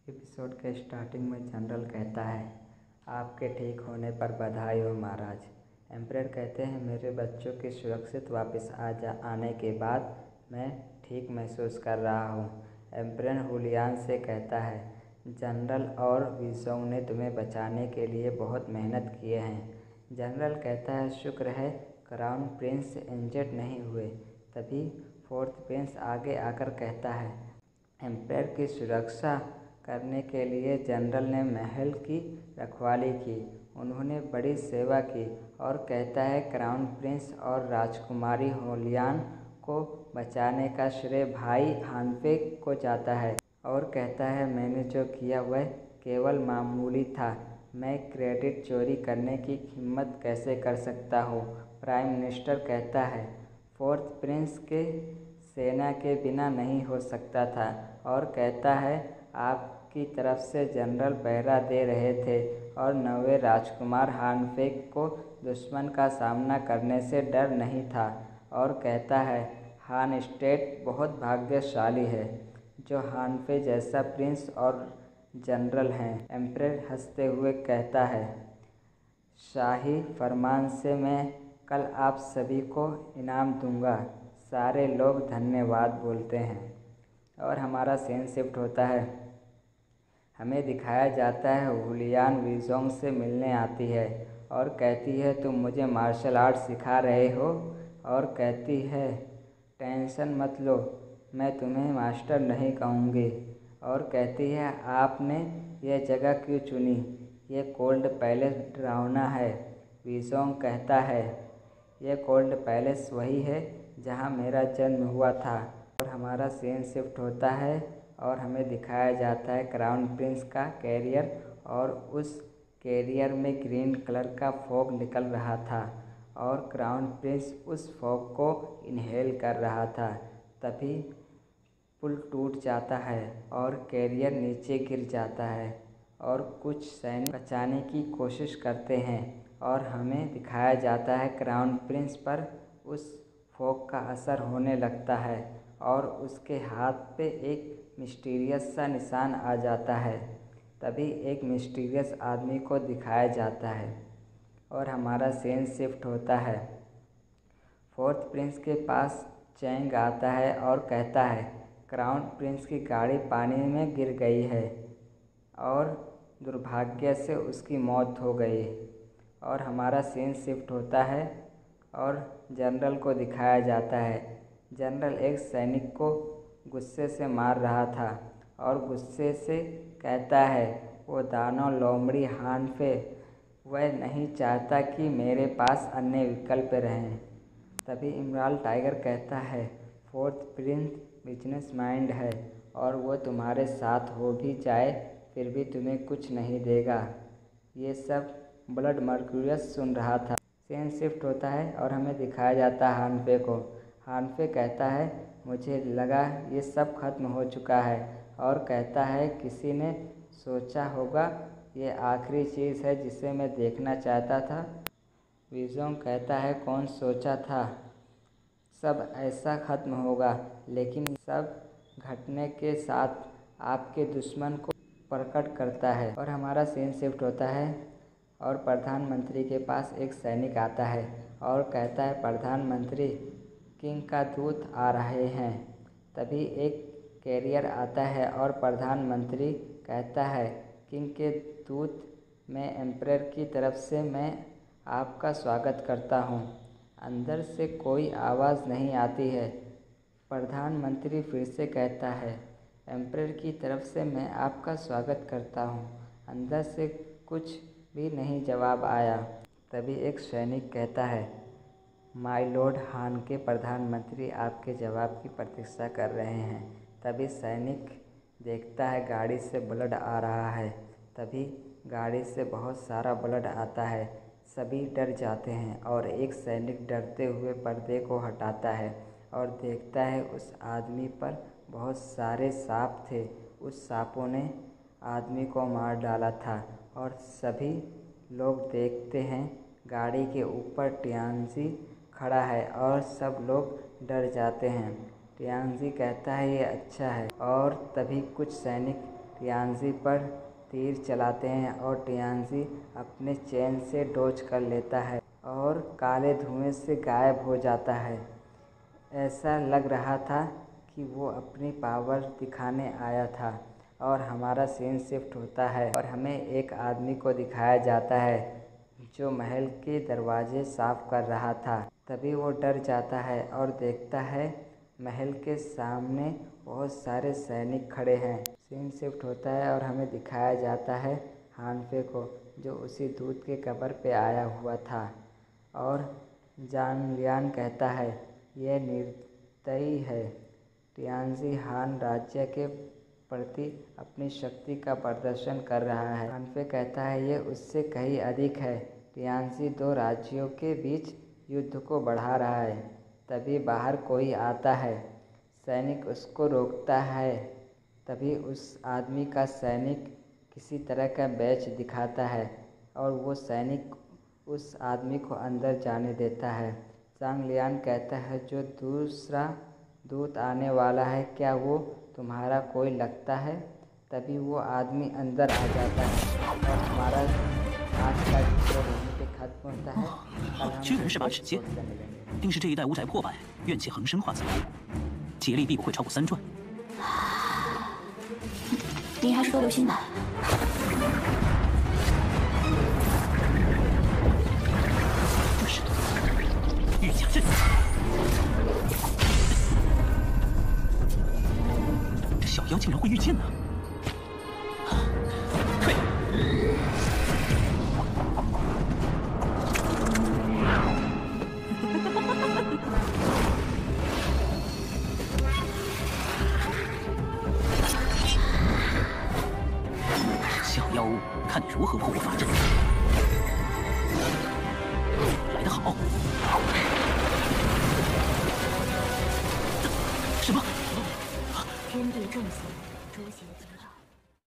Episode के starting में general कहता है, आपके ठीक होने पर बधाई हो महाराज। एम्परर कहते हैं, मेरे बच्चों के सुरक्षित वापस आने के बाद मैं ठीक महसूस कर रहा हूँ। एम्परर हुलियान से कहता है, जनरल और विजोंग ने तुम्हें बचाने के लिए बहुत मेहनत किए हैं। जनरल कहता है, शुक्र है क्राउन प्रिंस इंजर्ड नहीं हुए। तभी फोर्थ प्रिंस आगे आकर कहता है, एम्परर की सुरक्षा करने के लिए जनरल ने महल की रखवाली की। उन्होंने बड़ी सेवा की और कहता है क्राउन प्रिंस और राजकुमारी होलियान को बचाने का श्रेय भाई हानफे को जाता है और कहता है मैंने जो किया वह केवल मामूली था। मैं क्रेडिट चोरी करने की हिम्मत कैसे कर सकता हूँ। प्राइम मिनिस्टर कहता है, फोर्थ प्रिंस के सेना के बिना नहीं हो सकता था और कहता है आपकी तरफ से जनरल पहरा दे रहे थे और नवे राजकुमार हानफे को दुश्मन का सामना करने से डर नहीं था और कहता है हान स्टेट बहुत भाग्यशाली है जो हानफे जैसा प्रिंस और जनरल हैं। एम्परर हंसते हुए कहता है, शाही फरमान से मैं कल आप सभी को इनाम दूंगा। सारे लोग धन्यवाद बोलते हैं और हमारा सीन शिफ्ट होता है। हमें दिखाया जाता है हुलियान विजोंग से मिलने आती है और कहती है तुम मुझे मार्शल आर्ट सिखा रहे हो और कहती है टेंशन मत लो, मैं तुम्हें मास्टर नहीं कहूँगी और कहती है आपने यह जगह क्यों चुनी, ये कोल्ड पैलेस डरावना है। विजोंग कहता है यह कोल्ड पैलेस वही है जहाँ मेरा जन्म हुआ था और हमारा सीन शिफ्ट होता है और हमें दिखाया जाता है क्राउन प्रिंस का कैरियर और उस कैरियर में ग्रीन कलर का फॉग निकल रहा था और क्राउन प्रिंस उस फॉग को इनहेल कर रहा था। तभी पुल टूट जाता है और कैरियर नीचे गिर जाता है और कुछ सैनिक बचाने की कोशिश करते हैं और हमें दिखाया जाता है क्राउन प्रिंस पर उस फॉग का असर होने लगता है और उसके हाथ पे एक मिस्टीरियस सा निशान आ जाता है। तभी एक मिस्टीरियस आदमी को दिखाया जाता है और हमारा सीन शिफ्ट होता है। फोर्थ प्रिंस के पास चैंग आता है और कहता है क्राउन प्रिंस की गाड़ी पानी में गिर गई है और दुर्भाग्य से उसकी मौत हो गई और हमारा सीन शिफ्ट होता है और जनरल को दिखाया जाता है। जनरल एक सैनिक को गुस्से से मार रहा था और गुस्से से कहता है वो दानव लोमड़ी हानफे, वह नहीं चाहता कि मेरे पास अन्य विकल्प रहें। तभी इमराल्ड टाइगर कहता है फोर्थ प्रिंस बिजनेस माइंड है और वो तुम्हारे साथ हो भी जाए फिर भी तुम्हें कुछ नहीं देगा। ये सब ब्लड मर्क्यूरियस सुन रहा था। सीन शिफ्ट होता है और हमें दिखाया जाता है हानफे को। हानफे कहता है मुझे लगा ये सब खत्म हो चुका है और कहता है किसी ने सोचा होगा ये आखिरी चीज़ है जिसे मैं देखना चाहता था। विजोंग कहता है कौन सोचा था सब ऐसा खत्म होगा, लेकिन सब घटने के साथ आपके दुश्मन को प्रकट करता है और हमारा सीन शिफ्ट होता है और प्रधानमंत्री के पास एक सैनिक आता है और कहता है प्रधानमंत्री किंग का दूत आ रहे हैं। तभी एक कैरियर आता है और प्रधानमंत्री कहता है किंग के दूत मैं एम्परर की तरफ से मैं आपका स्वागत करता हूँ। अंदर से कोई आवाज़ नहीं आती है। प्रधानमंत्री फिर से कहता है एम्परर की तरफ से मैं आपका स्वागत करता हूँ। अंदर से कुछ भी नहीं जवाब आया। तभी एक सैनिक कहता है माय लॉर्ड हान के प्रधानमंत्री आपके जवाब की प्रतीक्षा कर रहे हैं। तभी सैनिक देखता है गाड़ी से ब्लड आ रहा है। तभी गाड़ी से बहुत सारा ब्लड आता है। सभी डर जाते हैं और एक सैनिक डरते हुए पर्दे को हटाता है और देखता है उस आदमी पर बहुत सारे सांप थे। उस सांपों ने आदमी को मार डाला था और सभी लोग देखते हैं गाड़ी के ऊपर टियांजी खड़ा है और सब लोग डर जाते हैं। टियांजी कहता है ये अच्छा है और तभी कुछ सैनिक टियांजी पर तीर चलाते हैं और टियांजी अपने चेन से डोज कर लेता है और काले धुएं से गायब हो जाता है। ऐसा लग रहा था कि वो अपनी पावर दिखाने आया था। और हमारा सीन शिफ्ट होता है और हमें एक आदमी को दिखाया जाता है जो महल के दरवाजे साफ कर रहा था। तभी वो डर जाता है और देखता है महल के सामने बहुत सारे सैनिक खड़े हैं। सीन शिफ्ट होता है और हमें दिखाया जाता है हानफे को, जो उसी दूत के कब्र पे आया हुआ था। और जान लियान कहता है, यह निर्दयी है। टियांजी हान राज्य के प्रति अपनी शक्ति का प्रदर्शन कर रहा है। हानफे कहता है, यह उससे कहीं अधिक है। टियांजी दो राज्यों के बीच युद्ध को बढ़ा रहा है। तभी बाहर कोई आता है, सैनिक उसको रोकता है। तभी उस आदमी का सैनिक किसी तरह का बैच दिखाता है और वो सैनिक उस आदमी को अंदर जाने देता है। जांग लियान कहता है, जो दूसरा दूत आने वाला है, क्या वो तुम्हारा कोई लगता है? तभी वो आदमी अंदर आ जाता है और हमारा आज का जो वहीं पे खत्म होता है। कल हम 居然是把纸接，定是这一带无宅破败，怨气横生化财，劫力必不会超过3转。您还是多留心吧。这是玉甲阵，这小妖竟然会御剑呢！退！小妖物，看你如何破我法阵！来得好！什么？天地正邪，诛邪。